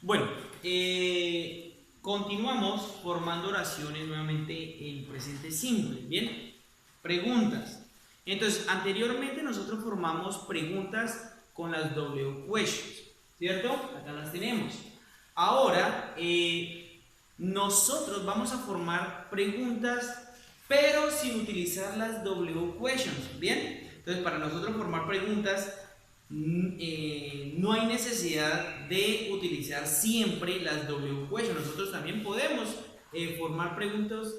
Bueno, continuamos formando oraciones nuevamente en presente simple. Bien, preguntas. Entonces, anteriormente nosotros formamos preguntas con las W questions, ¿cierto? Acá las tenemos. Ahora, nosotros vamos a formar preguntas, pero sin utilizar las W questions. Bien, entonces para nosotros formar preguntas no hay necesidad de utilizar siempre las W questions. Nosotros también podemos formar preguntas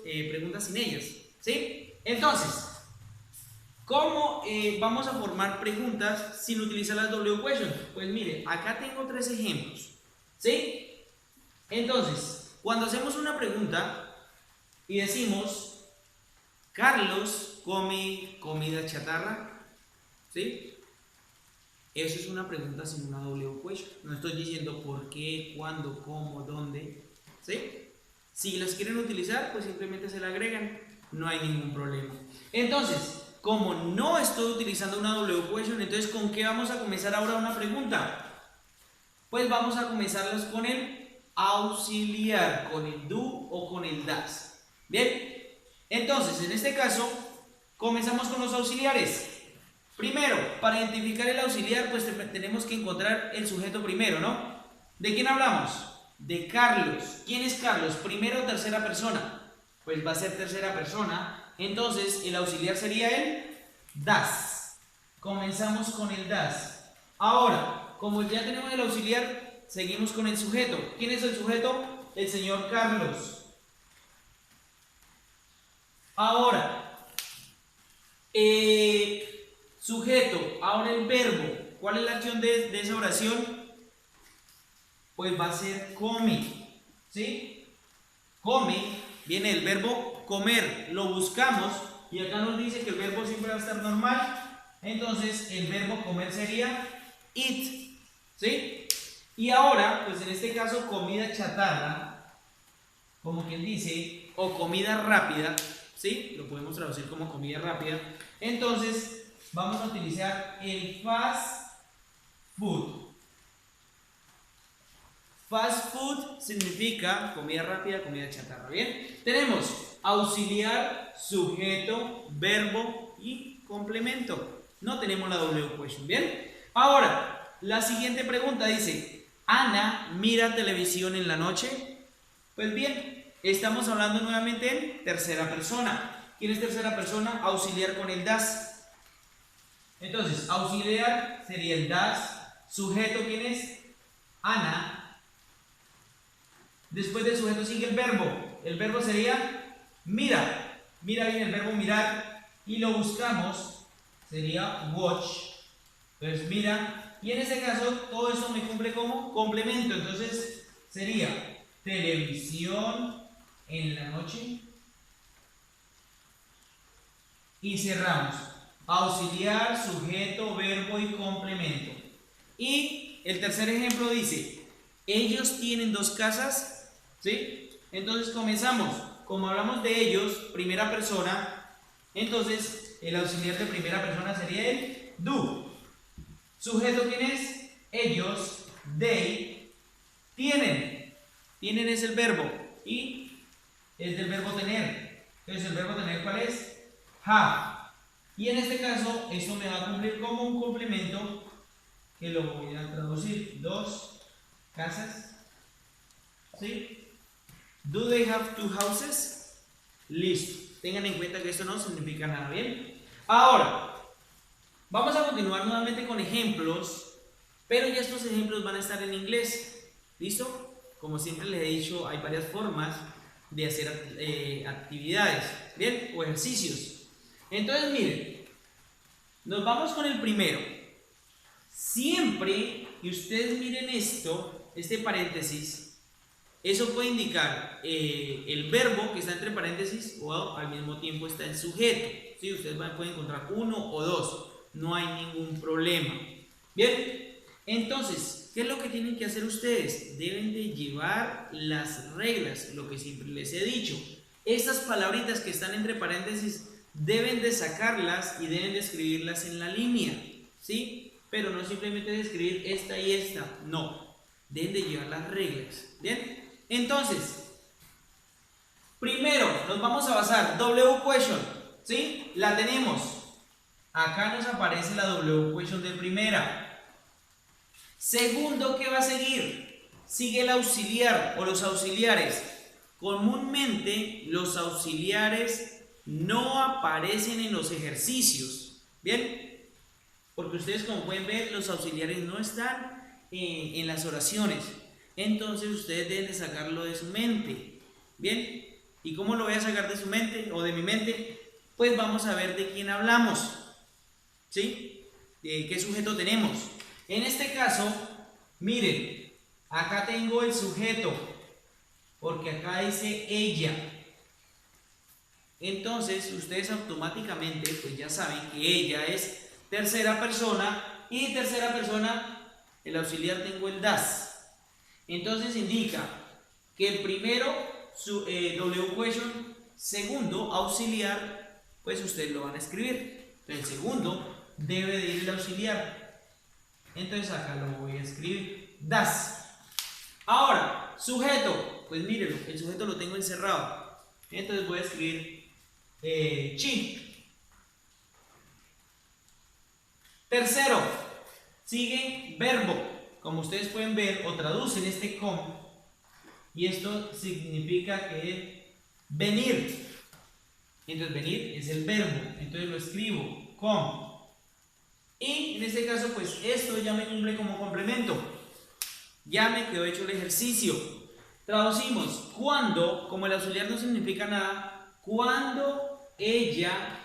sin ellas, ¿sí? Entonces, ¿cómo vamos a formar preguntas sin utilizar las W questions? Pues mire, acá tengo tres ejemplos, ¿sí? Entonces, cuando hacemos una pregunta y decimos, Carlos come comida chatarra, ¿sí? Eso es una pregunta sin una W question. No estoy diciendo por qué, cuándo, cómo, dónde, ¿sí? Si las quieren utilizar, pues simplemente se la agregan, no hay ningún problema. Entonces, como no estoy utilizando una W question, entonces ¿con qué vamos a comenzar ahora una pregunta? Pues vamos a comenzarlas con el auxiliar, con el do o con el das. Bien, entonces en este caso comenzamos con los auxiliares. Primero, para identificar el auxiliar, pues tenemos que encontrar el sujeto primero, ¿no? ¿De quién hablamos? De Carlos. ¿Quién es Carlos? ¿Primera o tercera persona? Pues va a ser tercera persona. Entonces, el auxiliar sería el das. Comenzamos con el das. Ahora, como ya tenemos el auxiliar, seguimos con el sujeto. ¿Quién es el sujeto? El señor Carlos. Ahora, sujeto, ahora el verbo. ¿Cuál es la acción de esa oración? Pues va a ser come, ¿sí? Come, viene el verbo comer, lo buscamos y acá nos dice que el verbo siempre va a estar normal. Entonces el verbo comer sería eat, ¿sí? Y ahora, pues en este caso comida chatarra, como quien dice, o comida rápida, ¿sí? Lo podemos traducir como comida rápida. Entonces vamos a utilizar el fast food. Fast food significa comida rápida, comida chatarra. Bien, tenemos auxiliar, sujeto, verbo y complemento. No tenemos la W question. Bien, ahora la siguiente pregunta dice: Ana mira televisión en la noche. Pues bien, estamos hablando nuevamente en tercera persona. ¿Quién es tercera persona? Auxiliar con el das. Entonces, auxiliar sería el das. Sujeto, ¿quién es? Ana. Después del sujeto sigue el verbo. El verbo sería mira. Mira bien el verbo mirar. Y lo buscamos. Sería watch. Entonces mira. Y en este caso todo eso me cumple como complemento. Entonces sería televisión en la noche. Y cerramos. Auxiliar, sujeto, verbo y complemento. Y el tercer ejemplo dice: ellos tienen dos casas. ¿Sí? Entonces comenzamos. Como hablamos de ellos, primera persona, entonces el auxiliar de primera persona sería el do. Sujeto, ¿quién es? Ellos, they, tienen. Tienen es el verbo y es del verbo tener. Entonces el verbo tener, ¿cuál es? Have. Y en este caso, esto me va a cumplir como un complemento que lo voy a traducir. Dos casas. ¿Sí? Do they have two houses? Listo. Tengan en cuenta que esto no significa nada, ¿bien? Ahora, vamos a continuar nuevamente con ejemplos, pero ya estos ejemplos van a estar en inglés. ¿Listo? Como siempre les he dicho, hay varias formas de hacer actividades, ¿bien? O ejercicios. Entonces, miren, nos vamos con el primero. Siempre que ustedes miren esto, este paréntesis, eso puede indicar el verbo que está entre paréntesis o al mismo tiempo está el sujeto. ¿Sí? Ustedes pueden encontrar uno o dos, no hay ningún problema. Bien, entonces, ¿qué es lo que tienen que hacer ustedes? Deben de llevar las reglas, lo que siempre les he dicho. Estas palabritas que están entre paréntesis deben de sacarlas y deben de escribirlas en la línea, ¿sí? Pero no simplemente de escribir esta y esta, no. deben de llevar las reglas. Bien, entonces, primero nos vamos a basar W question, ¿sí? La tenemos. Acá nos aparece la W question de primera. Segundo, ¿qué va a seguir? Sigue el auxiliar o los auxiliares. Comúnmente los auxiliares no aparecen en los ejercicios. ¿Bien? Porque ustedes, como pueden ver, los auxiliares no están en las oraciones. Entonces ustedes deben de sacarlo de su mente. ¿Bien? ¿Y cómo lo voy a sacar de su mente o de mi mente? Pues vamos a ver de quién hablamos. ¿Sí? ¿Qué sujeto tenemos? En este caso, miren, acá tengo el sujeto, porque acá dice ella. Entonces, ustedes automáticamente pues ya saben que ella es tercera persona y tercera persona, el auxiliar tengo el das. Entonces indica que el primero, W question, segundo, auxiliar, pues ustedes lo van a escribir. Entonces, el segundo debe de ir el auxiliar. Entonces acá lo voy a escribir, das. Ahora, sujeto, pues mírenlo, el sujeto lo tengo encerrado. Entonces voy a escribir chi. Tercero, sigue verbo. Como ustedes pueden ver, o traducen este com, y esto significa que venir. Entonces venir es el verbo, entonces lo escribo com. Y en este caso, pues esto ya me cumple como complemento. Ya me quedó hecho el ejercicio. Traducimos, cuando, como el auxiliar no significa nada, cuando ella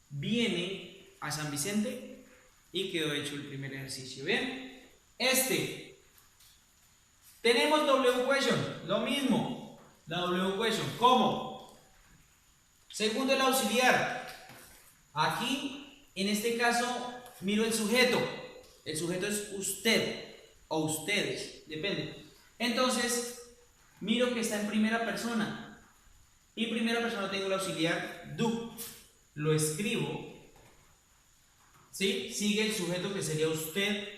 viene a San Vicente, y quedó hecho el primer ejercicio. ¿Bien? Tenemos W question, lo mismo. La W question, ¿cómo? Segundo, el auxiliar. Aquí, en este caso, miro el sujeto. El sujeto es usted o ustedes, depende. Entonces, miro que está en primera persona. Y en primera persona tengo el auxiliar do. Lo escribo. ¿Sí? Sigue el sujeto que sería usted.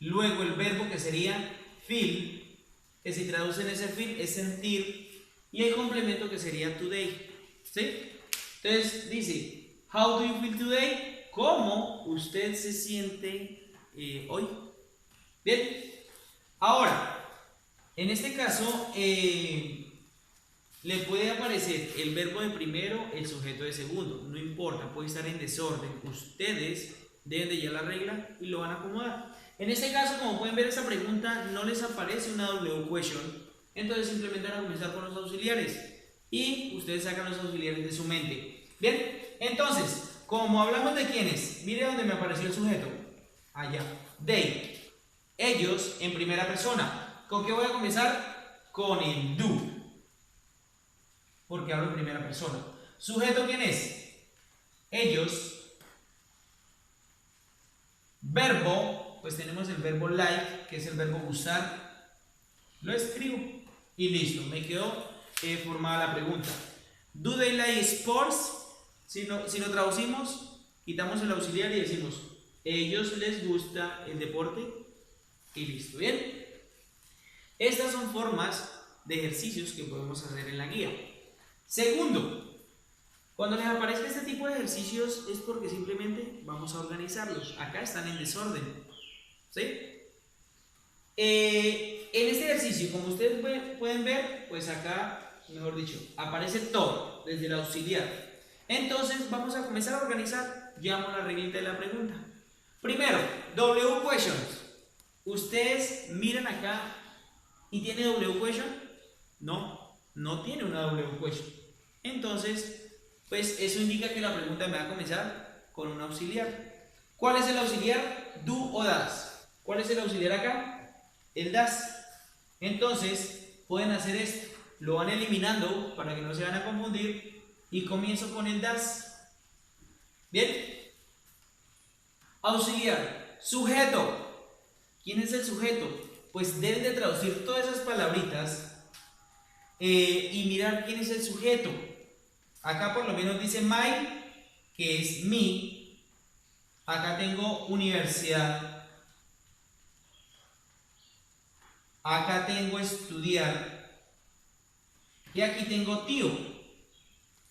Luego el verbo que sería feel, que si traducen ese feel es sentir. Y el complemento que sería today. ¿Sí? Entonces dice, how do you feel today? ¿Cómo usted se siente hoy? Bien. Ahora, en este caso, le puede aparecer el verbo de primero, el sujeto de segundo. No importa, puede estar en desorden. Ustedes deben de llevar la regla y lo van a acomodar. En este caso, como pueden ver, esta pregunta no les aparece una W question. Entonces simplemente van a comenzar con los auxiliares. Y ustedes sacan los auxiliares de su mente. Bien, entonces, como hablamos de quiénes, mire donde me apareció el sujeto. Allá. They. Ellos en primera persona. ¿Con qué voy a comenzar? Con el do. Porque hablo en primera persona. ¿Sujeto quién es? Ellos. Verbo, pues tenemos el verbo like, que es el verbo gustar. Lo escribo y listo, me quedó formada la pregunta. Do they like sports? Si lo traducimos, quitamos el auxiliar y decimos, ellos les gusta el deporte y listo. Bien, estas son formas de ejercicios que podemos hacer en la guía. Segundo, cuando les aparezca este tipo de ejercicios es porque simplemente vamos a organizarlos. Acá están en desorden. ¿Sí? En este ejercicio, como ustedes pueden ver, pues acá, mejor dicho, aparece todo, desde el auxiliar. Entonces vamos a comenzar a organizar. Llamo la reglita de la pregunta. Primero, W questions. Ustedes miran acá y tiene W question. No, no tiene una W question. Entonces, pues eso indica que la pregunta me va a comenzar con un auxiliar. ¿Cuál es el auxiliar? Do o das. ¿Cuál es el auxiliar acá? El das. Entonces, pueden hacer esto. Lo van eliminando para que no se van a confundir. Y comienzo con el das. ¿Bien? Auxiliar. Sujeto. ¿Quién es el sujeto? Pues deben de traducir todas esas palabritas y mirar quién es el sujeto. Acá por lo menos dice my, que es mi. Acá tengo universidad. acá tengo estudiar y aquí tengo tío,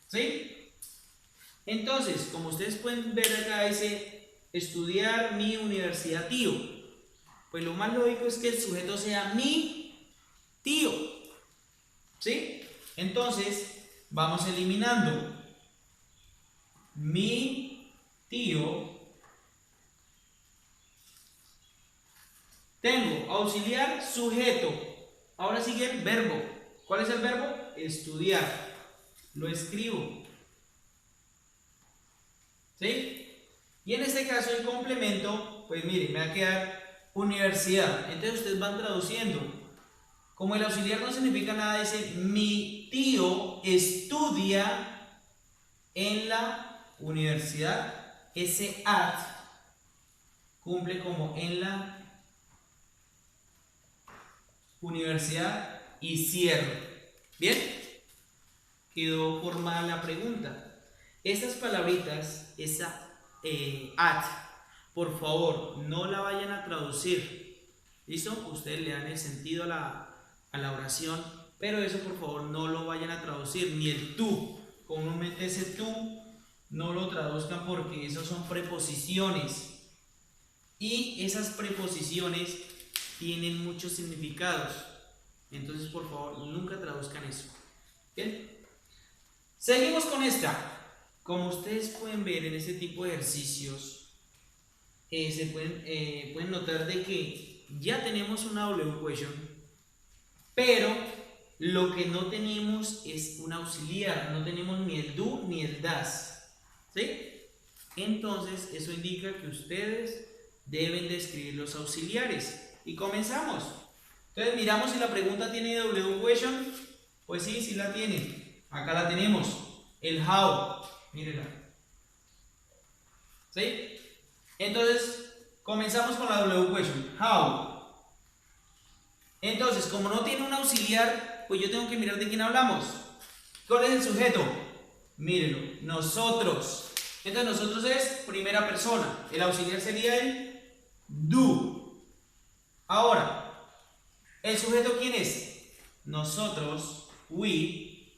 ¿sí? Entonces, como ustedes pueden ver acá dice estudiar mi universidad tío, pues lo más lógico es que el sujeto sea mi tío, ¿sí? Entonces, vamos eliminando mi tío. Tengo auxiliar, sujeto. Ahora sigue el verbo. ¿Cuál es el verbo? Estudiar. Lo escribo. ¿Sí? Y en este caso el complemento, pues mire, me va a quedar universidad. Entonces ustedes van traduciendo. Como el auxiliar no significa nada, dice mi tío estudia en la universidad. Ese at cumple como en la universidad y cierro. ¿Bien? Quedó formada la pregunta. Estas palabritas, esa at, por favor, no la vayan a traducir. ¿Listo? Ustedes le dan el sentido a la oración, pero eso por favor no lo vayan a traducir, ni el tú. Comúnmente ese tú no lo traduzcan porque esos son preposiciones. Y esas preposiciones tienen muchos significados. Entonces, por favor, nunca traduzcan eso. ¿Bien? Seguimos con esta. Como ustedes pueden ver en este tipo de ejercicios, pueden notar de que ya tenemos una W question, pero lo que no tenemos es un auxiliar. No tenemos ni el do ni el das. ¿Sí? Entonces, eso indica que ustedes deben de escribir los auxiliares. Y comenzamos. Entonces miramos si la pregunta tiene W question. Pues sí, sí la tiene. Acá la tenemos. El how. Mírenla. ¿Sí? Entonces comenzamos con la W question. How. Entonces, como no tiene un auxiliar, pues yo tengo que mirar de quién hablamos. ¿Cuál es el sujeto? Mírenlo. Nosotros. Entonces nosotros es primera persona. El auxiliar sería el do. Ahora, ¿el sujeto quién es? Nosotros, we.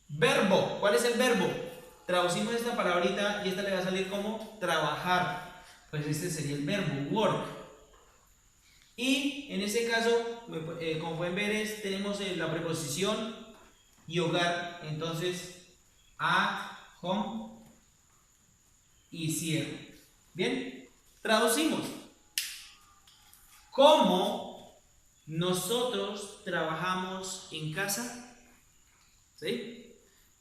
Verbo, ¿cuál es el verbo? Traducimos esta palabrita y esta le va a salir como trabajar. Pues este sería el verbo, work. Y en este caso, como pueden ver, tenemos la preposición y hogar. Entonces, a, home y cierro. Bien, traducimos. ¿Cómo nosotros trabajamos en casa? ¿Sí?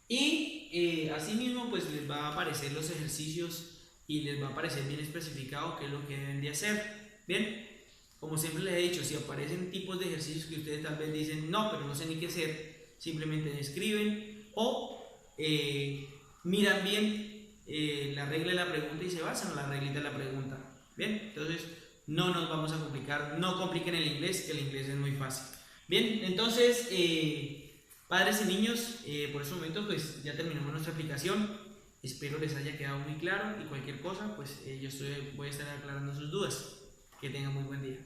Y asimismo pues les va a aparecer los ejercicios y les va a aparecer bien especificado qué es lo que deben de hacer. Bien, como siempre les he dicho, si aparecen tipos de ejercicios que ustedes tal vez dicen no, pero no sé ni qué hacer, simplemente escriben o miran bien la regla de la pregunta y se basan en la reglita de la pregunta. Bien, entonces no nos vamos a complicar, no compliquen el inglés, que el inglés es muy fácil. Bien, entonces padres y niños, por este momento pues ya terminamos nuestra aplicación. Espero les haya quedado muy claro y cualquier cosa pues voy a estar aclarando sus dudas. Que tengan muy buen día.